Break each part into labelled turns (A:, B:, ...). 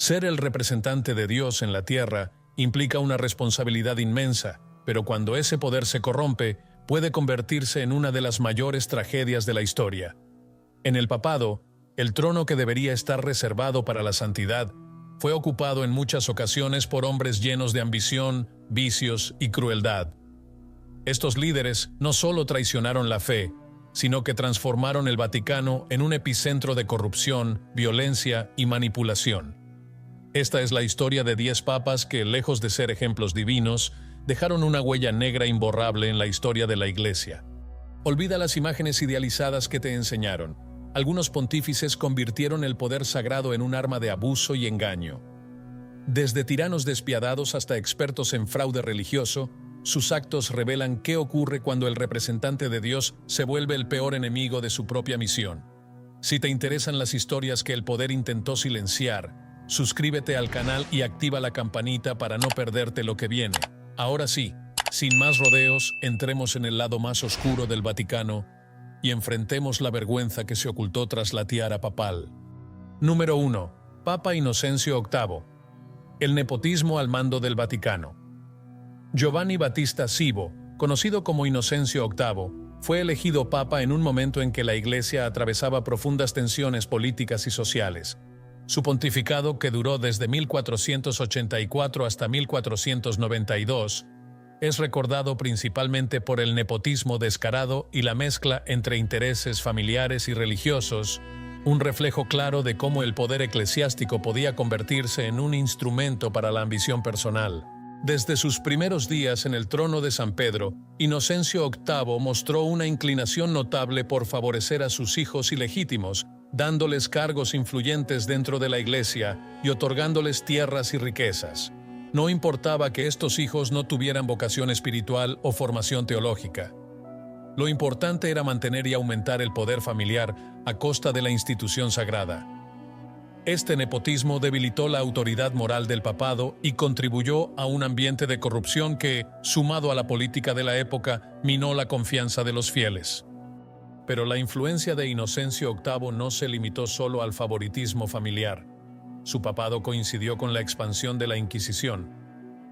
A: Ser el representante de Dios en la tierra implica una responsabilidad inmensa, pero cuando ese poder se corrompe, puede convertirse en una de las mayores tragedias de la historia. En el papado, el trono que debería estar reservado para la santidad fue ocupado en muchas ocasiones por hombres llenos de ambición, vicios y crueldad. Estos líderes no solo traicionaron la fe, sino que transformaron el Vaticano en un epicentro de corrupción, violencia y manipulación. Esta es la historia de 10 papas que, lejos de ser ejemplos divinos, dejaron una huella negra imborrable en la historia de la Iglesia. Olvida las imágenes idealizadas que te enseñaron. Algunos pontífices convirtieron el poder sagrado en un arma de abuso y engaño. Desde tiranos despiadados hasta expertos en fraude religioso, sus actos revelan qué ocurre cuando el representante de Dios se vuelve el peor enemigo de su propia misión. Si te interesan las historias que el poder intentó silenciar, suscríbete al canal y activa la campanita para no perderte lo que viene. Ahora sí, sin más rodeos, entremos en el lado más oscuro del Vaticano y enfrentemos la vergüenza que se ocultó tras la tiara papal. Número 1. Papa Inocencio VIII. El nepotismo al mando del Vaticano. Giovanni Battista Cibo, conocido como Inocencio VIII, fue elegido papa en un momento en que la Iglesia atravesaba profundas tensiones políticas y sociales. Su pontificado, que duró desde 1484 hasta 1492, es recordado principalmente por el nepotismo descarado y la mezcla entre intereses familiares y religiosos, un reflejo claro de cómo el poder eclesiástico podía convertirse en un instrumento para la ambición personal. Desde sus primeros días en el trono de San Pedro, Inocencio VIII mostró una inclinación notable por favorecer a sus hijos ilegítimos, dándoles cargos influyentes dentro de la Iglesia y otorgándoles tierras y riquezas. No importaba que estos hijos no tuvieran vocación espiritual o formación teológica. Lo importante era mantener y aumentar el poder familiar a costa de la institución sagrada. Este nepotismo debilitó la autoridad moral del papado y contribuyó a un ambiente de corrupción que, sumado a la política de la época, minó la confianza de los fieles. Pero la influencia de Inocencio VIII no se limitó solo al favoritismo familiar. Su papado coincidió con la expansión de la Inquisición,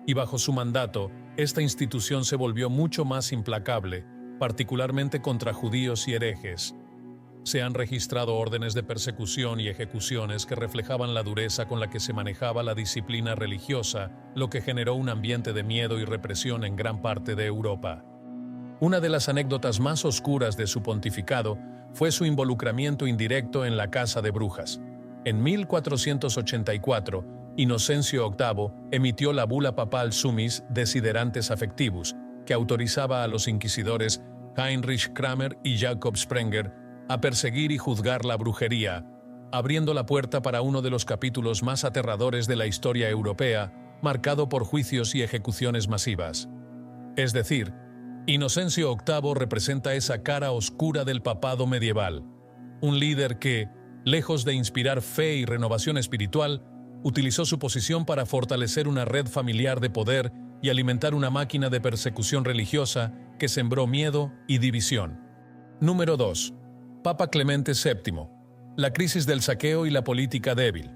A: y bajo su mandato, esta institución se volvió mucho más implacable, particularmente contra judíos y herejes. Se han registrado órdenes de persecución y ejecuciones que reflejaban la dureza con la que se manejaba la disciplina religiosa, lo que generó un ambiente de miedo y represión en gran parte de Europa. Una de las anécdotas más oscuras de su pontificado fue su involucramiento indirecto en la caza de brujas. En 1484, Inocencio VIII emitió la bula papal Summis Desiderantes Affectivus, que autorizaba a los inquisidores Heinrich Kramer y Jakob Sprenger a perseguir y juzgar la brujería, abriendo la puerta para uno de los capítulos más aterradores de la historia europea, marcado por juicios y ejecuciones masivas. Es decir, Inocencio VIII representa esa cara oscura del papado medieval, un líder que, lejos de inspirar fe y renovación espiritual, utilizó su posición para fortalecer una red familiar de poder y alimentar una máquina de persecución religiosa que sembró miedo y división. Número 2. Papa Clemente VII. La crisis del saqueo y la política débil.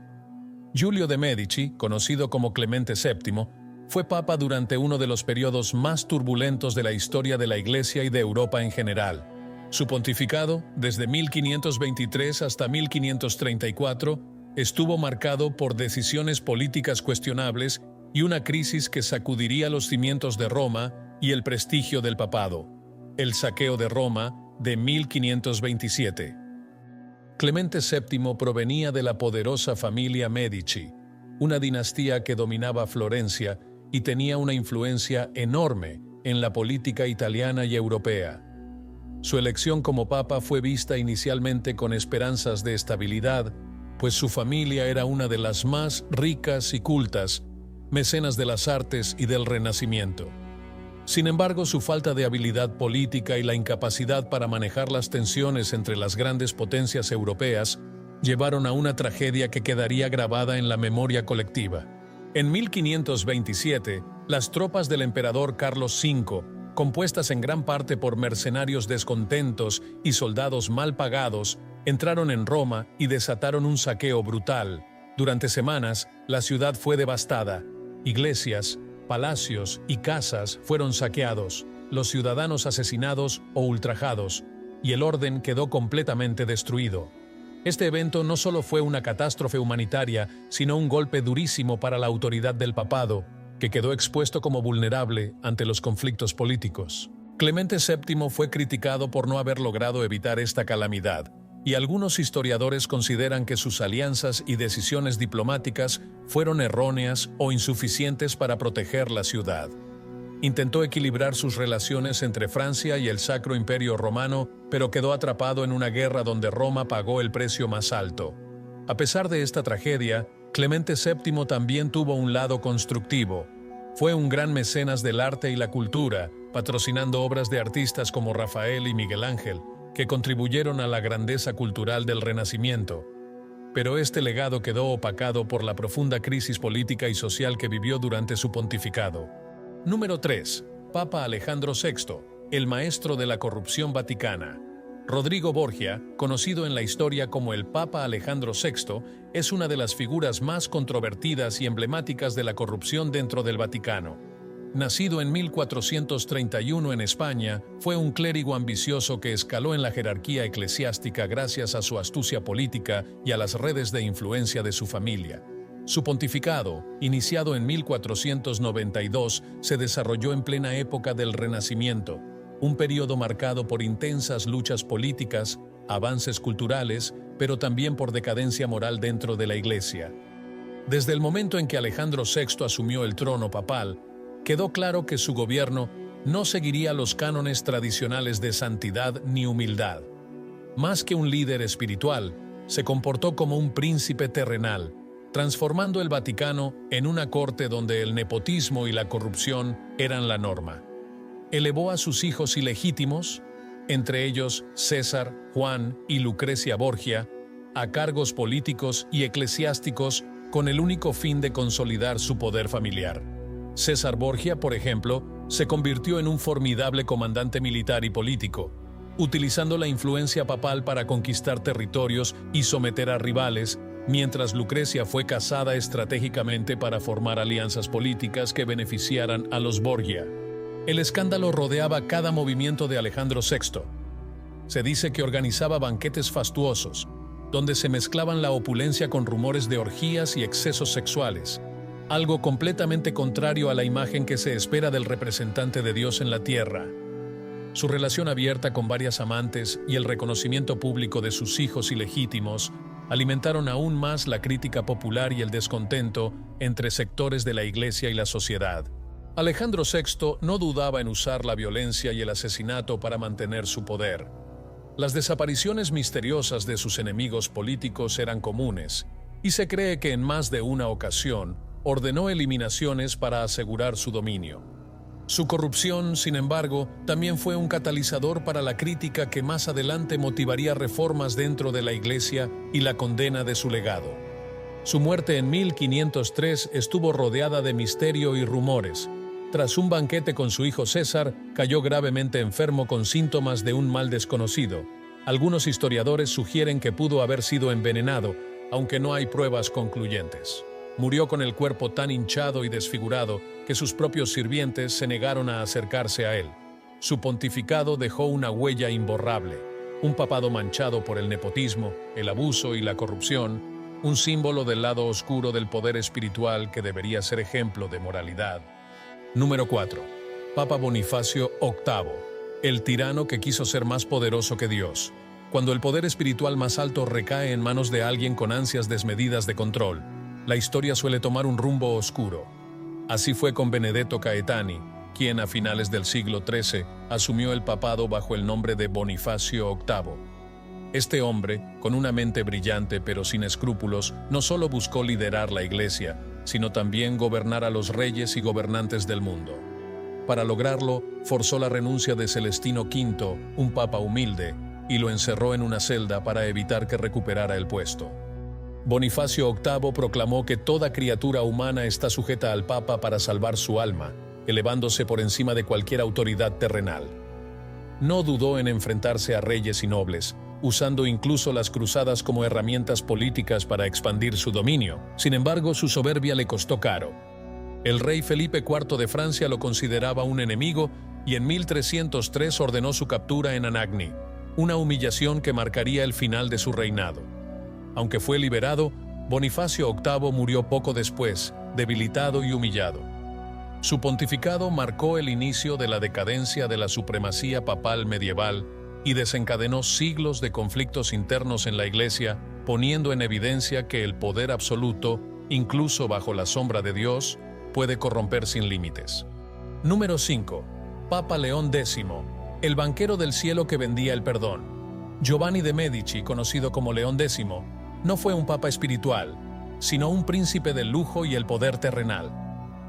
A: Giulio de Medici, conocido como Clemente VII, fue papa durante uno de los periodos más turbulentos de la historia de la Iglesia y de Europa en general. Su pontificado, desde 1523 hasta 1534, estuvo marcado por decisiones políticas cuestionables y una crisis que sacudiría los cimientos de Roma y el prestigio del papado. El saqueo de Roma de 1527. Clemente VII provenía de la poderosa familia Medici, una dinastía que dominaba Florencia y tenía una influencia enorme en la política italiana y europea. Su elección como papa fue vista inicialmente con esperanzas de estabilidad, pues su familia era una de las más ricas y cultas, mecenas de las artes y del Renacimiento. Sin embargo, su falta de habilidad política y la incapacidad para manejar las tensiones entre las grandes potencias europeas llevaron a una tragedia que quedaría grabada en la memoria colectiva. En 1527, las tropas del emperador Carlos V, compuestas en gran parte por mercenarios descontentos y soldados mal pagados, entraron en Roma y desataron un saqueo brutal. Durante semanas, La ciudad fue devastada. Iglesias, palacios y casas fueron saqueados, los ciudadanos asesinados o ultrajados, y el orden quedó completamente destruido. Este evento no solo fue una catástrofe humanitaria, sino un golpe durísimo para la autoridad del papado, que quedó expuesto como vulnerable ante los conflictos políticos. Clemente VII fue criticado por no haber logrado evitar esta calamidad, y algunos historiadores consideran que sus alianzas y decisiones diplomáticas fueron erróneas o insuficientes para proteger la ciudad. Intentó equilibrar sus relaciones entre Francia y el Sacro Imperio Romano, pero quedó atrapado en una guerra donde Roma pagó el precio más alto. A pesar de esta tragedia, Clemente VII también tuvo un lado constructivo. Fue un gran mecenas del arte y la cultura, patrocinando obras de artistas como Rafael y Miguel Ángel, que contribuyeron a la grandeza cultural del Renacimiento. Pero este legado quedó opacado por la profunda crisis política y social que vivió durante su pontificado. Número 3. Papa Alejandro VI, el maestro de la corrupción vaticana. Rodrigo Borgia, conocido en la historia como el Papa Alejandro VI, es una de las figuras más controvertidas y emblemáticas de la corrupción dentro del Vaticano. Nacido en 1431 en España, fue un clérigo ambicioso que escaló en la jerarquía eclesiástica gracias a su astucia política y a las redes de influencia de su familia. Su pontificado, iniciado en 1492, se desarrolló en plena época del Renacimiento, un periodo marcado por intensas luchas políticas, avances culturales, pero también por decadencia moral dentro de la Iglesia. Desde el momento en que Alejandro VI asumió el trono papal, quedó claro que su gobierno no seguiría los cánones tradicionales de santidad ni humildad. Más que un líder espiritual, se comportó como un príncipe terrenal, transformando el Vaticano en una corte donde el nepotismo y la corrupción eran la norma. Elevó a sus hijos ilegítimos, entre ellos César, Juan y Lucrecia Borgia, a cargos políticos y eclesiásticos con el único fin de consolidar su poder familiar. César Borgia, por ejemplo, se convirtió en un formidable comandante militar y político, utilizando la influencia papal para conquistar territorios y someter a rivales, mientras Lucrecia fue casada estratégicamente para formar alianzas políticas que beneficiaran a los Borgia. El escándalo rodeaba cada movimiento de Alejandro VI. Se dice que organizaba banquetes fastuosos, donde se mezclaban la opulencia con rumores de orgías y excesos sexuales, algo completamente contrario a la imagen que se espera del representante de Dios en la tierra. Su relación abierta con varias amantes y el reconocimiento público de sus hijos ilegítimos alimentaron aún más la crítica popular y el descontento entre sectores de la Iglesia y la sociedad. Alejandro VI no dudaba en usar la violencia y el asesinato para mantener su poder. Las desapariciones misteriosas de sus enemigos políticos eran comunes, y se cree que en más de una ocasión ordenó eliminaciones para asegurar su dominio. Su corrupción, sin embargo, también fue un catalizador para la crítica que más adelante motivaría reformas dentro de la Iglesia y la condena de su legado. Su muerte en 1503 estuvo rodeada de misterio y rumores. Tras un banquete con su hijo César, cayó gravemente enfermo con síntomas de un mal desconocido. Algunos historiadores sugieren que pudo haber sido envenenado, aunque no hay pruebas concluyentes. Murió con el cuerpo tan hinchado y desfigurado que sus propios sirvientes se negaron a acercarse a él. Su pontificado dejó una huella imborrable, un papado manchado por el nepotismo, el abuso y la corrupción, un símbolo del lado oscuro del poder espiritual que debería ser ejemplo de moralidad. Número 4. Papa Bonifacio VIII, el tirano que quiso ser más poderoso que Dios. Cuando el poder espiritual más alto recae en manos de alguien con ansias desmedidas de control, la historia suele tomar un rumbo oscuro. Así fue con Benedetto Caetani, quien a finales del siglo XIII asumió el papado bajo el nombre de Bonifacio VIII. Este hombre, con una mente brillante pero sin escrúpulos, no solo buscó liderar la Iglesia, sino también gobernar a los reyes y gobernantes del mundo. Para lograrlo, forzó la renuncia de Celestino V, un papa humilde, y lo encerró en una celda para evitar que recuperara el puesto. Bonifacio VIII proclamó que toda criatura humana está sujeta al Papa para salvar su alma, elevándose por encima de cualquier autoridad terrenal. No dudó en enfrentarse a reyes y nobles, usando incluso las cruzadas como herramientas políticas para expandir su dominio. Sin embargo, su soberbia le costó caro. El rey Felipe IV de Francia lo consideraba un enemigo y en 1303 ordenó su captura en Anagni, una humillación que marcaría el final de su reinado. Aunque fue liberado, Bonifacio VIII murió poco después, debilitado y humillado. Su pontificado marcó el inicio de la decadencia de la supremacía papal medieval y desencadenó siglos de conflictos internos en la Iglesia, poniendo en evidencia que el poder absoluto, incluso bajo la sombra de Dios, puede corromper sin límites. Número 5. Papa León X, el banquero del cielo que vendía el perdón. Giovanni de Medici, conocido como León X, no fue un papa espiritual, sino un príncipe del lujo y el poder terrenal.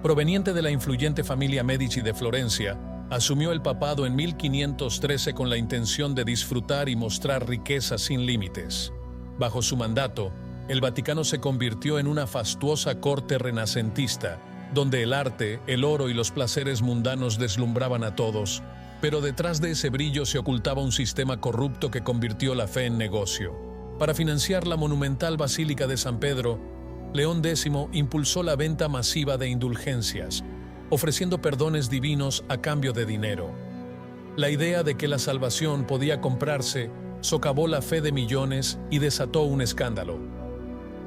A: Proveniente de la influyente familia Medici de Florencia, asumió el papado en 1513 con la intención de disfrutar y mostrar riqueza sin límites. Bajo su mandato, el Vaticano se convirtió en una fastuosa corte renacentista, donde el arte, el oro y los placeres mundanos deslumbraban a todos, pero detrás de ese brillo se ocultaba un sistema corrupto que convirtió la fe en negocio. Para financiar la monumental Basílica de San Pedro, León X impulsó la venta masiva de indulgencias, ofreciendo perdones divinos a cambio de dinero. La idea de que la salvación podía comprarse socavó la fe de millones y desató un escándalo.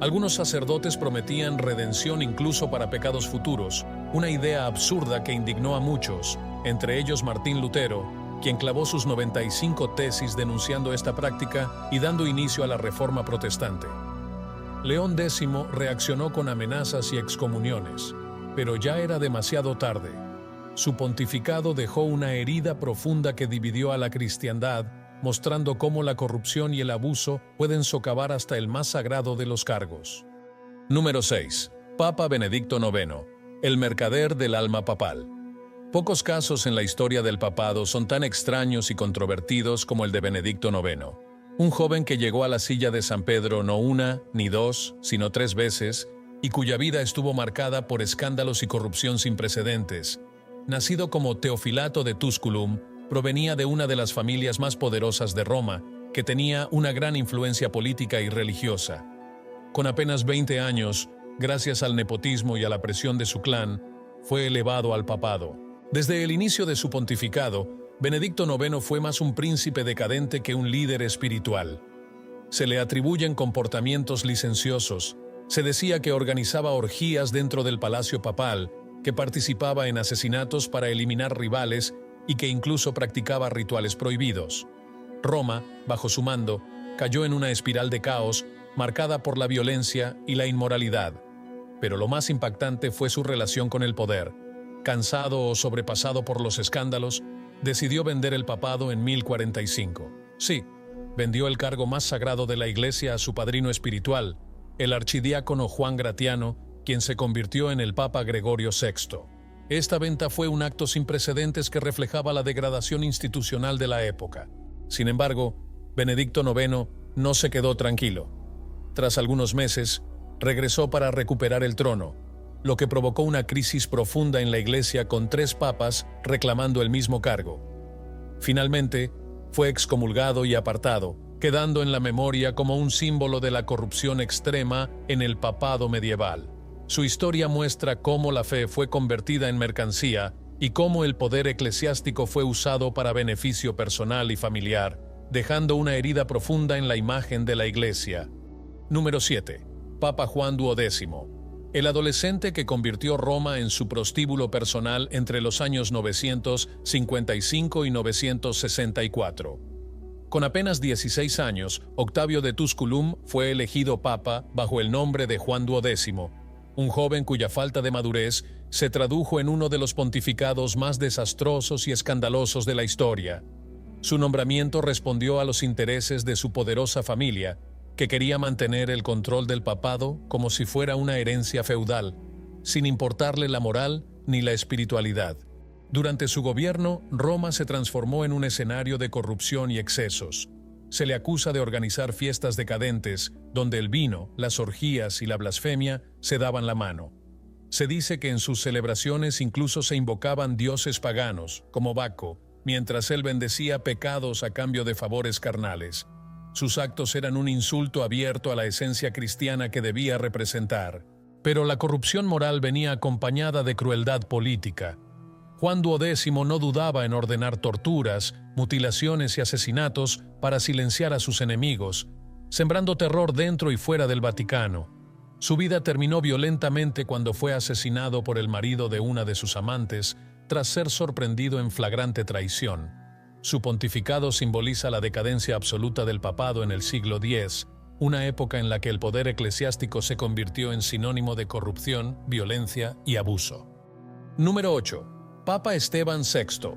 A: Algunos sacerdotes prometían redención incluso para pecados futuros, una idea absurda que indignó a muchos, entre ellos Martín Lutero, quien clavó sus 95 tesis denunciando esta práctica y dando inicio a la Reforma Protestante. León X reaccionó con amenazas y excomuniones, pero ya era demasiado tarde. Su pontificado dejó una herida profunda que dividió a la cristiandad, mostrando cómo la corrupción y el abuso pueden socavar hasta el más sagrado de los cargos. Número 6. Papa Benedicto IX, el mercader del alma papal. Pocos casos en la historia del papado son tan extraños y controvertidos como el de Benedicto IX. Un joven que llegó a la silla de San Pedro no una, ni dos, sino 3 veces, y cuya vida estuvo marcada por escándalos y corrupción sin precedentes. Nacido como Teofilato de Tusculum, provenía de una de las familias más poderosas de Roma, que tenía una gran influencia política y religiosa. Con apenas 20 años, gracias al nepotismo y a la presión de su clan, fue elevado al papado. Desde el inicio de su pontificado, Benedicto IX fue más un príncipe decadente que un líder espiritual. Se le atribuyen comportamientos licenciosos. Se decía que organizaba orgías dentro del palacio papal, que participaba en asesinatos para eliminar rivales y que incluso practicaba rituales prohibidos. Roma, bajo su mando, cayó en una espiral de caos marcada por la violencia y la inmoralidad. Pero lo más impactante fue su relación con el poder. Cansado o sobrepasado por los escándalos, decidió vender el papado en 1045. Sí, vendió el cargo más sagrado de la Iglesia a su padrino espiritual, el archidiácono Juan Gratiano, quien se convirtió en el Papa Gregorio VI. Esta venta fue un acto sin precedentes que reflejaba la degradación institucional de la época. Sin embargo, Benedicto IX no se quedó tranquilo. Tras algunos meses, regresó para recuperar el trono, lo que provocó una crisis profunda en la Iglesia con 3 papas reclamando el mismo cargo. Finalmente, fue excomulgado y apartado, quedando en la memoria como un símbolo de la corrupción extrema en el papado medieval. Su historia muestra cómo la fe fue convertida en mercancía y cómo el poder eclesiástico fue usado para beneficio personal y familiar, dejando una herida profunda en la imagen de la Iglesia. Número 7. Papa Juan XII, el adolescente que convirtió Roma en su prostíbulo personal entre los años 955 y 964. Con apenas 16 años, Octavio de Tusculum fue elegido papa bajo el nombre de Juan XII, un joven cuya falta de madurez se tradujo en uno de los pontificados más desastrosos y escandalosos de la historia. Su nombramiento respondió a los intereses de su poderosa familia, que quería mantener el control del papado como si fuera una herencia feudal, sin importarle la moral ni la espiritualidad. Durante su gobierno, Roma se transformó en un escenario de corrupción y excesos. Se le acusa de organizar fiestas decadentes, donde el vino, las orgías y la blasfemia se daban la mano. Se dice que en sus celebraciones incluso se invocaban dioses paganos, como Baco, mientras él bendecía pecados a cambio de favores carnales. Sus actos eran un insulto abierto a la esencia cristiana que debía representar. Pero la corrupción moral venía acompañada de crueldad política. Juan XII no dudaba en ordenar torturas, mutilaciones y asesinatos para silenciar a sus enemigos, sembrando terror dentro y fuera del Vaticano. Su vida terminó violentamente cuando fue asesinado por el marido de una de sus amantes, tras ser sorprendido en flagrante traición. Su pontificado simboliza la decadencia absoluta del papado en el siglo X, una época en la que el poder eclesiástico se convirtió en sinónimo de corrupción, violencia y abuso. Número 8. Papa Esteban VI.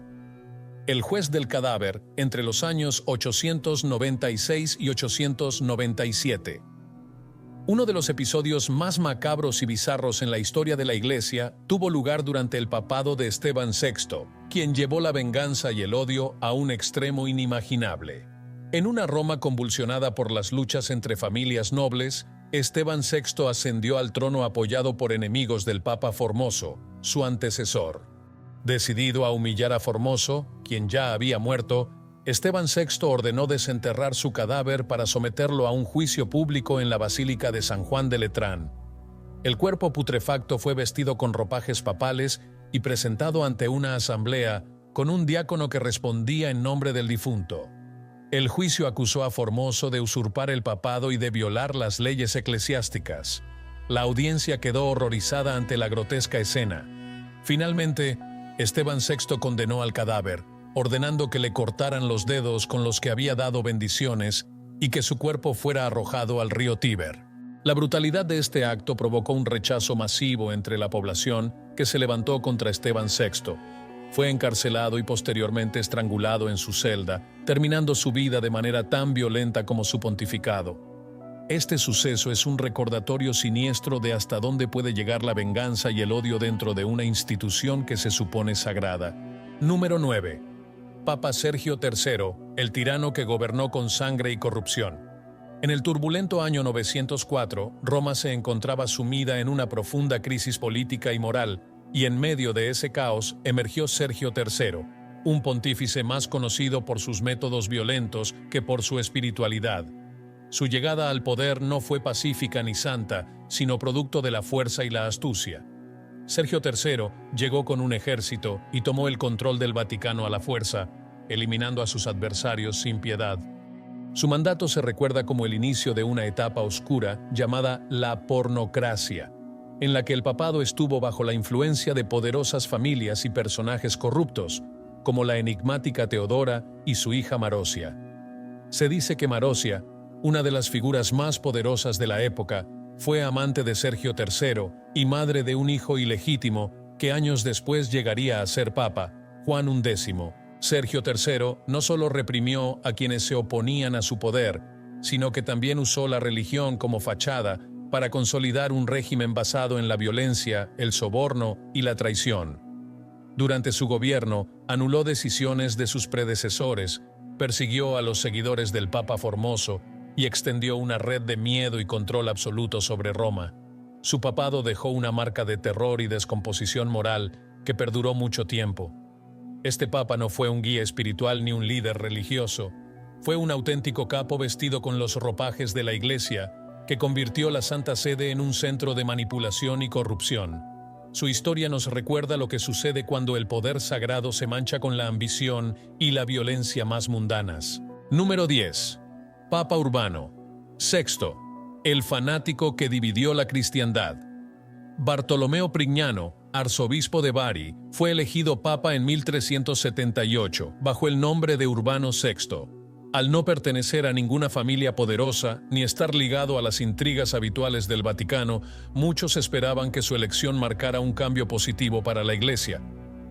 A: El juez del cadáver entre los años 896 y 897. Uno de los episodios más macabros y bizarros en la historia de la Iglesia tuvo lugar durante el papado de Esteban VI, quien llevó la venganza y el odio a un extremo inimaginable. En una Roma convulsionada por las luchas entre familias nobles, Esteban VI ascendió al trono apoyado por enemigos del Papa Formoso, su antecesor. Decidido a humillar a Formoso, quien ya había muerto, Esteban VI ordenó desenterrar su cadáver para someterlo a un juicio público en la Basílica de San Juan de Letrán. El cuerpo putrefacto fue vestido con ropajes papales y presentado ante una asamblea con un diácono que respondía en nombre del difunto. El juicio acusó a Formoso de usurpar el papado y de violar las leyes eclesiásticas. La audiencia quedó horrorizada ante la grotesca escena. Finalmente, Esteban VI condenó al cadáver, ordenando que le cortaran los dedos con los que había dado bendiciones y que su cuerpo fuera arrojado al río Tíber. La brutalidad de este acto provocó un rechazo masivo entre la población que se levantó contra Esteban VI. Fue encarcelado y posteriormente estrangulado en su celda, terminando su vida de manera tan violenta como su pontificado. Este suceso es un recordatorio siniestro de hasta dónde puede llegar la venganza y el odio dentro de una institución que se supone sagrada. Número 9. Papa Sergio III, el tirano que gobernó con sangre y corrupción. En el turbulento año 904, Roma se encontraba sumida en una profunda crisis política y moral, y en medio de ese caos emergió Sergio III, un pontífice más conocido por sus métodos violentos que por su espiritualidad. Su llegada al poder no fue pacífica ni santa, sino producto de la fuerza y la astucia. Sergio III llegó con un ejército y tomó el control del Vaticano a la fuerza, eliminando a sus adversarios sin piedad. Su mandato se recuerda como el inicio de una etapa oscura llamada la pornocracia, en la que el papado estuvo bajo la influencia de poderosas familias y personajes corruptos, como la enigmática Teodora y su hija Marosia. Se dice que Marosia, una de las figuras más poderosas de la época, fue amante de Sergio III y madre de un hijo ilegítimo que años después llegaría a ser papa, Juan XI. Sergio III no solo reprimió a quienes se oponían a su poder, sino que también usó la religión como fachada para consolidar un régimen basado en la violencia, el soborno y la traición. Durante su gobierno, anuló decisiones de sus predecesores, persiguió a los seguidores del Papa Formoso y extendió una red de miedo y control absoluto sobre Roma. Su papado dejó una marca de terror y descomposición moral que perduró mucho tiempo. Este papa no fue un guía espiritual ni un líder religioso. Fue un auténtico capo vestido con los ropajes de la Iglesia, que convirtió la Santa Sede en un centro de manipulación y corrupción. Su historia nos recuerda lo que sucede cuando el poder sagrado se mancha con la ambición y la violencia más mundanas. Número 10. Papa Urbano VI, el fanático que dividió la cristiandad. Bartolomeo Prignano, arzobispo de Bari, fue elegido papa en 1378, bajo el nombre de Urbano VI. Al no pertenecer a ninguna familia poderosa, ni estar ligado a las intrigas habituales del Vaticano, muchos esperaban que su elección marcara un cambio positivo para la Iglesia.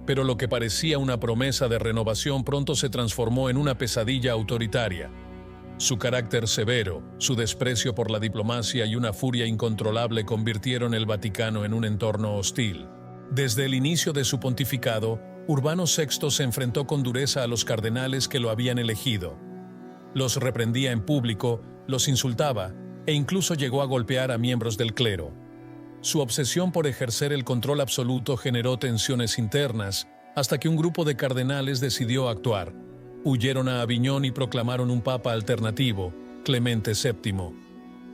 A: Pero lo que parecía una promesa de renovación pronto se transformó en una pesadilla autoritaria. Su carácter severo, su desprecio por la diplomacia y una furia incontrolable convirtieron el Vaticano en un entorno hostil. Desde el inicio de su pontificado, Urbano VI se enfrentó con dureza a los cardenales que lo habían elegido. Los reprendía en público, los insultaba e incluso llegó a golpear a miembros del clero. Su obsesión por ejercer el control absoluto generó tensiones internas, hasta que un grupo de cardenales decidió actuar. Huyeron a Aviñón y proclamaron un papa alternativo, Clemente VII.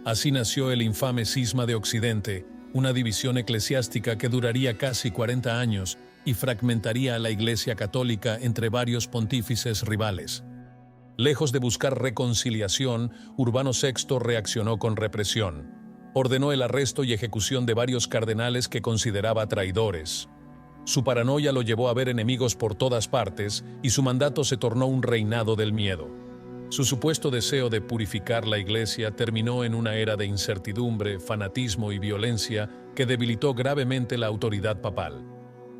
A: Así nació el infame Cisma de Occidente, una división eclesiástica que duraría casi 40 años y fragmentaría a la Iglesia Católica entre varios pontífices rivales. Lejos de buscar reconciliación, Urbano VI reaccionó con represión. Ordenó el arresto y ejecución de varios cardenales que consideraba traidores. Su paranoia lo llevó a ver enemigos por todas partes y su mandato se tornó un reinado del miedo. Su supuesto deseo de purificar la Iglesia terminó en una era de incertidumbre, fanatismo y violencia que debilitó gravemente la autoridad papal.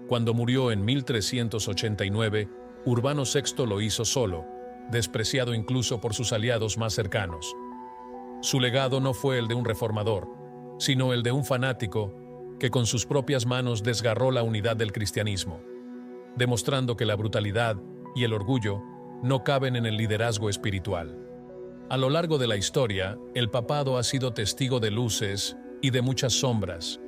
A: Cuando murió en 1389, Urbano VI lo hizo solo, despreciado incluso por sus aliados más cercanos. Su legado no fue el de un reformador, sino el de un fanático que con sus propias manos desgarró la unidad del cristianismo, demostrando que la brutalidad y el orgullo no caben en el liderazgo espiritual. A lo largo de la historia, el papado ha sido testigo de luces y de muchas sombras.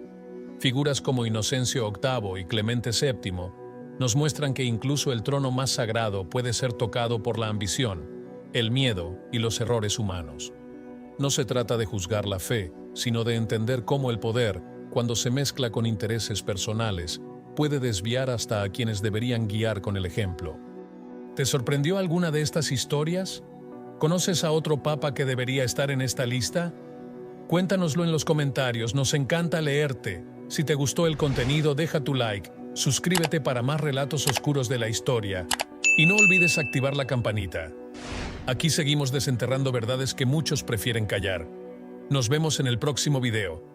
A: Figuras como Inocencio VIII y Clemente VII nos muestran que incluso el trono más sagrado puede ser tocado por la ambición, el miedo y los errores humanos. No se trata de juzgar la fe, sino de entender cómo el poder, cuando se mezcla con intereses personales, puede desviar hasta a quienes deberían guiar con el ejemplo. ¿Te sorprendió alguna de estas historias? ¿Conoces a otro papa que debería estar en esta lista? Cuéntanoslo en los comentarios, nos encanta leerte. Si te gustó el contenido, deja tu like, suscríbete para más relatos oscuros de la historia y no olvides activar la campanita. Aquí seguimos desenterrando verdades que muchos prefieren callar. Nos vemos en el próximo video.